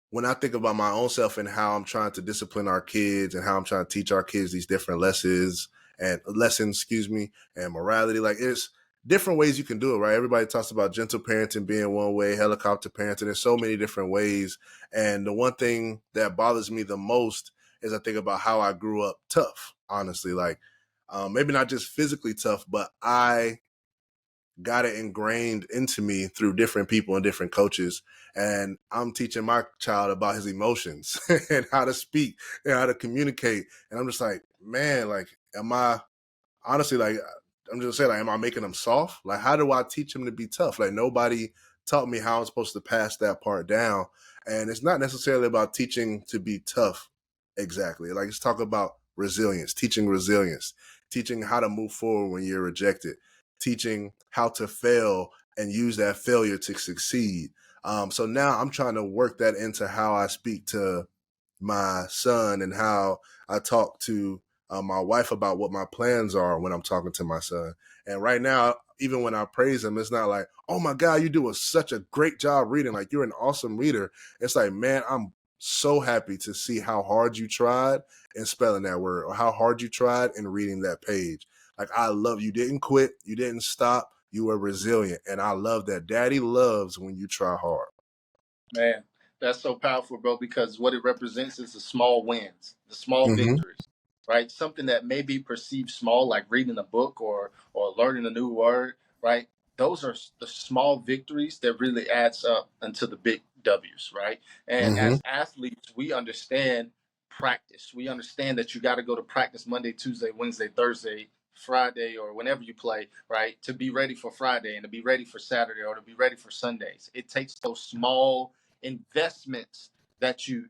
when I think about my own self and how I'm trying to discipline our kids and how I'm trying to teach our kids these different lessons, and morality, like it's different ways you can do it, right? Everybody talks about gentle parenting being one way, helicopter parenting. There's so many different ways. And the one thing that bothers me the most is I think about how I grew up tough, honestly, like maybe not just physically tough, but I got it ingrained into me through different people and different coaches. And I'm teaching my child about his emotions and how to speak and how to communicate. And I'm just like, man, like, am I honestly like, I'm just saying, like, am I making them soft? Like, how do I teach them to be tough? Like, nobody taught me how I'm supposed to pass that part down. And it's not necessarily about teaching to be tough exactly. Like, it's talk about resilience, teaching how to move forward when you're rejected, teaching how to fail and use that failure to succeed. So now I'm trying to work that into how I speak to my son and how I talk to my wife about what my plans are when I'm talking to my son. And right now, even when I praise him, it's not like, oh my God, you do such a great job reading. Like, you're an awesome reader. It's like, man, I'm so happy to see how hard you tried in spelling that word, or how hard you tried in reading that page. Like, I love you. Didn't quit. You didn't stop. You were resilient. And I love that. Daddy loves when you try hard. Man, that's so powerful, bro, because what it represents is the small wins, the small Mm-hmm. victories, right? Something that may be perceived small, like reading a book or learning a new word, right? Those are the small victories that really adds up into the big W's, right? And Mm-hmm. as athletes, we understand practice. We understand that you got to go to practice Monday, Tuesday, Wednesday, Thursday, Friday, or whenever you play, right? To be ready for Friday and to be ready for Saturday or to be ready for Sundays. It takes those small investments that you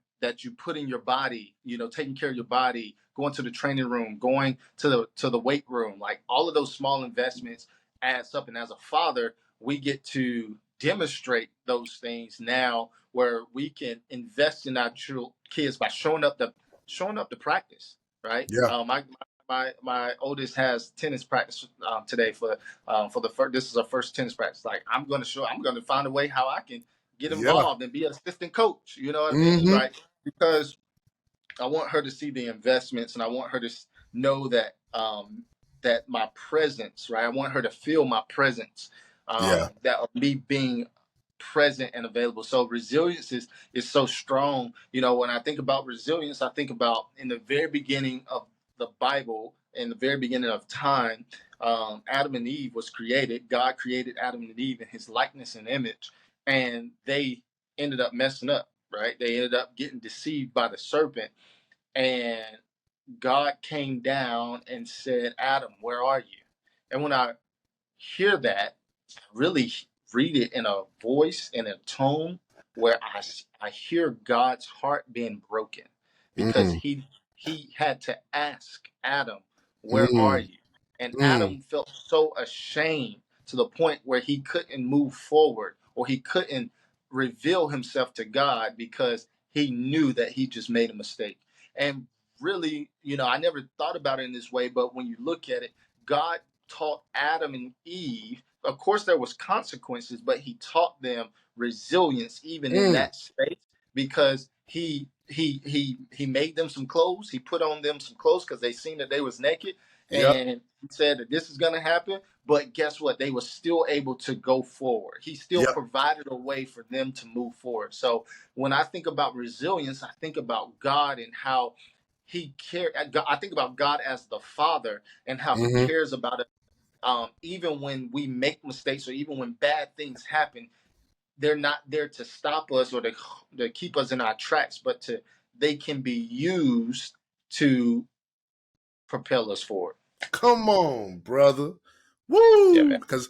put in your body, taking care of your body, going to the training room, going to the weight room, like all of those small investments adds up. And as a father, we get to demonstrate those things now, where we can invest in our kids by showing up to practice, right? Yeah. My oldest has tennis practice today for the first. This is our first tennis practice. Like, I'm going to find a way how I can get Yeah. involved and be an assistant coach. You know what I mean? Mm-hmm. Right? Because I want her to see the investments, and I want her to know that my presence, right? I want her to feel my presence, Yeah. that of me being present and available. So resilience is so strong. When I think about resilience, I think about in the very beginning of the Bible, in the very beginning of time, Adam and Eve was created. God created Adam and Eve in His likeness and image, and they ended up messing up. Right? They ended up getting deceived by the serpent, and God came down and said, Adam, where are you? And when I hear that, really read it in a voice and a tone where I hear God's heart being broken, because Mm. he had to ask Adam, where are Mm. you? And Mm. Adam felt so ashamed to the point where he couldn't move forward, or he couldn't reveal himself to God, because he knew that he just made a mistake. And really, I never thought about it in this way, but when you look at it, God taught Adam and Eve. Of course, there was consequences, but he taught them resilience even in Mm. that space, because he made them some clothes. He put on them some clothes because they seen that they was naked, Yep. and he said that this is going to happen. But guess what? They were still able to go forward. He still Yep. provided a way for them to move forward. So when I think about resilience, I think about God and how he cared. I think about God as the Father and how he Mm-hmm. cares about it. Even when we make mistakes, or even when bad things happen, they're not there to stop us or to keep us in our tracks, but they can be used to propel us forward. Come on, brother. Yeah, Woo! man. Because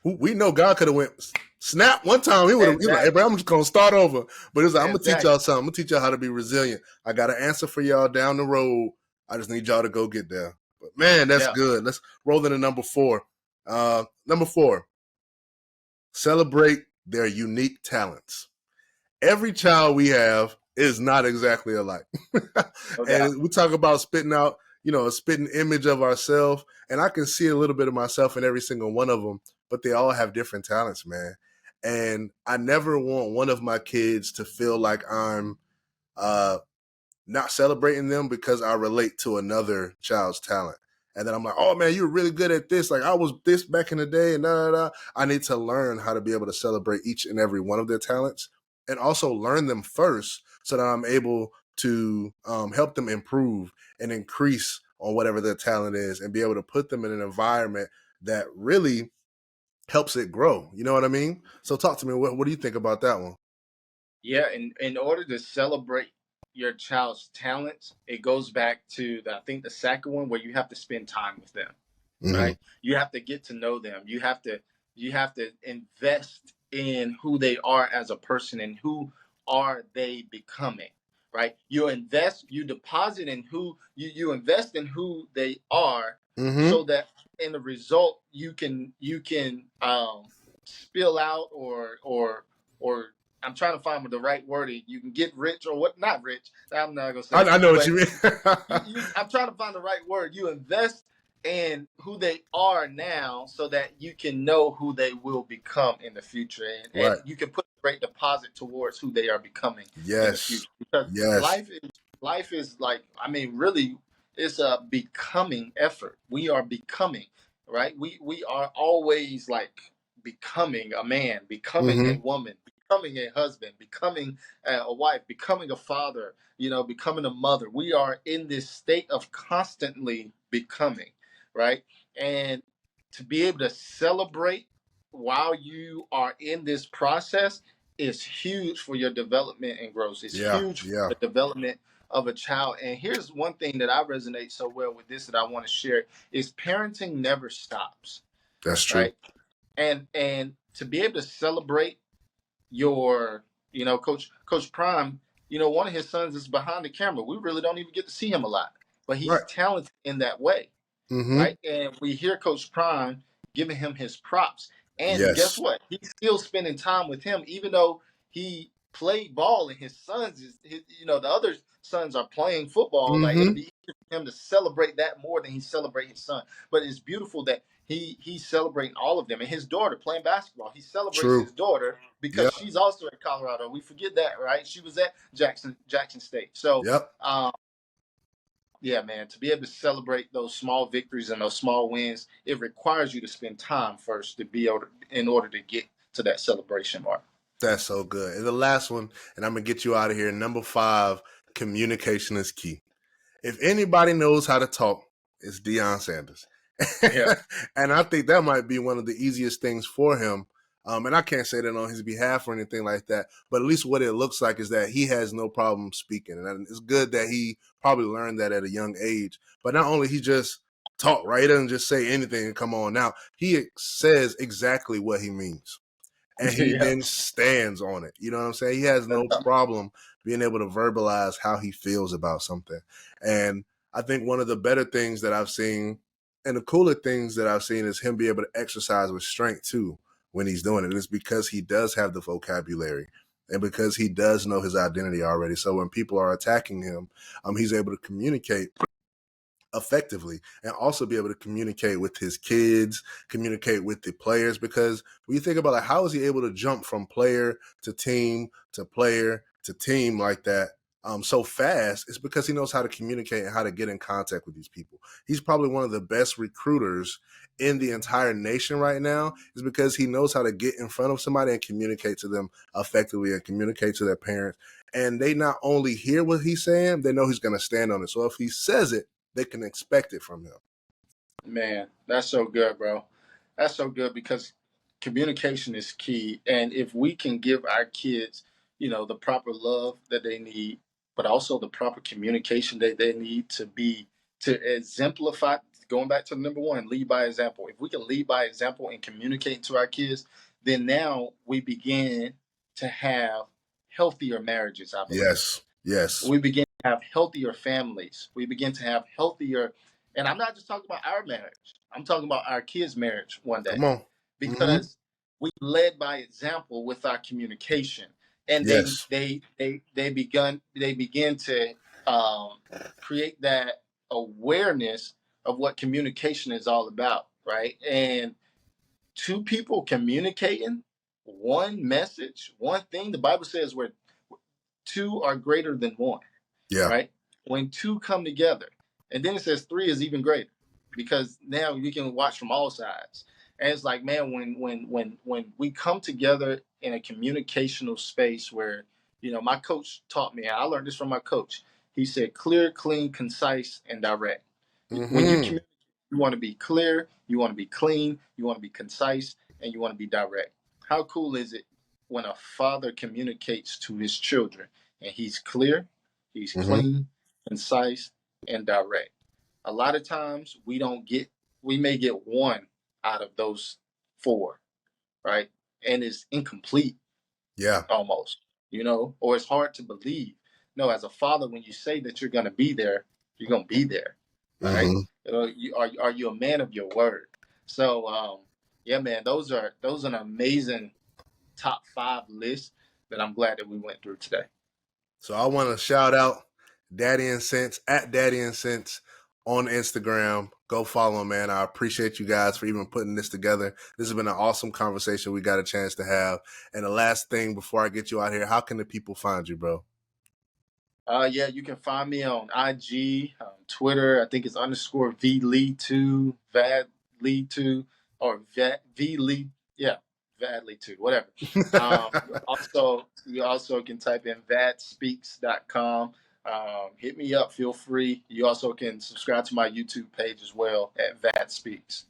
we know God could have went snap one time. He would have. He's like, "Hey, Exactly. bro, I'm just gonna start over." But it's like, "I'm gonna teach Exactly. y'all something. I'm gonna teach y'all how to be resilient. I got an answer for y'all down the road. I just need y'all to go get there." But man, that's Yeah. good. Let's roll into number 4. Number 4, celebrate their unique talents. Every child we have is not exactly alike. No doubt. And we talk about spitting out, a spitting image of ourselves. And I can see a little bit of myself in every single one of them, but they all have different talents, man. And I never want one of my kids to feel like I'm uh, not celebrating them because I relate to another child's talent. And then I'm like, oh man, you're really good at this. Like I was this back in the day, and da, da, da. I need to learn how to be able to celebrate each and every one of their talents, and also learn them first, so that I'm able to help them improve and increase on whatever their talent is, and be able to put them in an environment that really helps it grow. You know what I mean? So talk to me. What do you think about that one? Yeah, in order to celebrate your child's talents, it goes back to I think the second one, where you have to spend time with them. Mm-hmm. Right? You have to get to know them. You have to invest in who they are as a person, and who are they becoming. Right? You deposit in who you invest in who they are, Mm-hmm. so that in the result you can spill out or I'm trying to find the right wording. You can get rich or what? Not rich. I'm not gonna say I, that. I know what But you mean. I'm trying to find the right word. You invest in who they are now, so that you can know who they will become in the future, and Right. you can put a great deposit towards who they are becoming in the Yes. future. Because Yes. life is like, I mean, really, it's a becoming effort. We are becoming, right? We are always like becoming a man, becoming a Mm-hmm. woman, becoming a husband, becoming a wife, becoming a father, becoming a mother. We are in this state of constantly becoming, right? And to be able to celebrate while you are in this process is huge for your development and growth. It's Yeah. huge for Yeah. the development of a child. And here's one thing that I resonate so well with this that I want to share is parenting never stops, That's true. right? And to be able to celebrate your, Coach Prime, one of his sons is behind the camera. We really don't even get to see him a lot, but he's Right. talented in that way, Mm-hmm. right? And we hear Coach Prime giving him his props. And guess Yes. what? He's still spending time with him, even though he played ball and his sons the other sons are playing football. Like, it'll Mm-hmm. be easier for him to celebrate that more than he celebrate his son. But it's beautiful that he's celebrating all of them. And his daughter playing basketball, he celebrates True. his daughter because Yep. she's also at Colorado. We forget that, right? She was at Jackson State. So Yep. yeah, man, to be able to celebrate those small victories and those small wins, it requires you to spend time first to be able to, in order to get to that celebration mark. That's so good. And the last one, and I'm gonna get you out of here. Number 5, communication is key. If anybody knows how to talk, it's Deion Sanders. Yeah. And I think that might be one of the easiest things for him. And I can't say that on his behalf or anything like that, but at least what it looks like is that he has no problem speaking. And it's good that he probably learned that at a young age. But not only he just talk, right? He doesn't just say anything and come on out. He says exactly what he means, and he Yeah. then stands on it. You know what I'm saying? He has no problem being able to verbalize how he feels about something. And I think one of the better things that I've seen and the cooler things that I've seen is him be able to exercise with strength too when he's doing it. It's because he does have the vocabulary and because he does know his identity already. So when people are attacking him, he's able to communicate effectively and also be able to communicate with his kids, communicate with the players. Because when you think about it, how is he able to jump from player to team to player to team like that so fast? It's because he knows how to communicate and how to get in contact with these people. He's probably one of the best recruiters in the entire nation right now, is because he knows how to get in front of somebody and communicate to them effectively and communicate to their parents. And they not only hear what he's saying, they know he's going to stand on it. So if he says it, they can expect it from him. Man, that's so good, bro. That's so good because communication is key. And if we can give our kids, the proper love that they need, but also the proper communication that they need to exemplify, going back to number one, lead by example. If we can lead by example and communicate to our kids, then now we begin to have healthier marriages, I believe. Yes. Yes. We begin to have healthier families. We begin to have healthier, and I'm not just talking about our marriage. I'm talking about our kids' marriage one day, Come on. Mm-hmm. because we led by example with our communication, and they Yes. they they they begin to um, create that awareness of what communication is all about, right? And two people communicating one message, one thing. The Bible says where two are greater than one, Yeah. right? When two come together, and then it says three is even greater, because now you can watch from all sides. And it's like, man, when we come together in a communicational space where, my coach taught me, and I learned this from my coach. He said, clear, clean, concise, and direct. When you Mm-hmm. communicate, you want to be clear, you want to be clean, you want to be concise, and you want to be direct. How cool is it when a father communicates to his children and he's clear, he's Mm-hmm. clean, concise, and direct? A lot of times we may get one out of those four, right? And it's incomplete Yeah. almost, or it's hard to believe. No, as a father, when you say that you're going to be there, you're going to be there, right? Mm-hmm. Are you a man of your word? So, yeah, man, those are an amazing top 5 lists. that I'm glad that we went through today. So I want to shout out Daddy and Sense at Daddy and Sense on Instagram. Go follow him, man. I appreciate you guys for even putting this together. This has been an awesome conversation we got a chance to have. And the last thing before I get you out here, how can the people find you, bro? Yeah, you can find me on IG, Twitter. I think it's _ V Lee 2, Vad Lee 2, or V Lee. Yeah, Vad Lee 2, whatever. Um, you also can type in vadspeaks.com. Hit me up. Feel free. You also can subscribe to my YouTube page as well at Vad Speaks.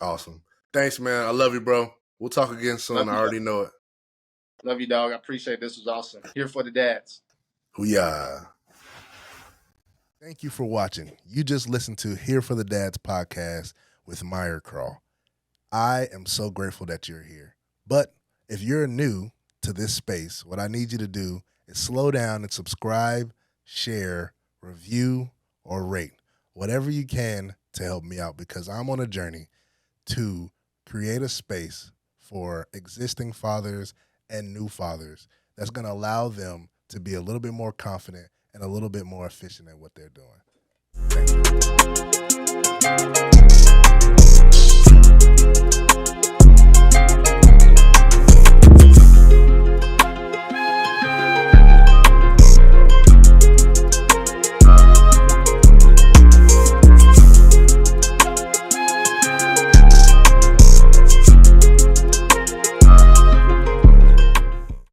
Awesome. Thanks, man. I love you, bro. We'll talk again soon. Love I you, already know it. Love you, dog. I appreciate it. This was awesome. Here for the dads. Hoo-yah. Thank you for watching. You just listened to Here for the Dads podcast with Meyer Crawl. I am so grateful that you're here. But if you're new to this space, what I need you to do is slow down and subscribe, share, review, or rate. Whatever you can to help me out, because I'm on a journey to create a space for existing fathers and new fathers that's going to allow them to be a little bit more confident and a little bit more efficient at what they're doing. Thank you.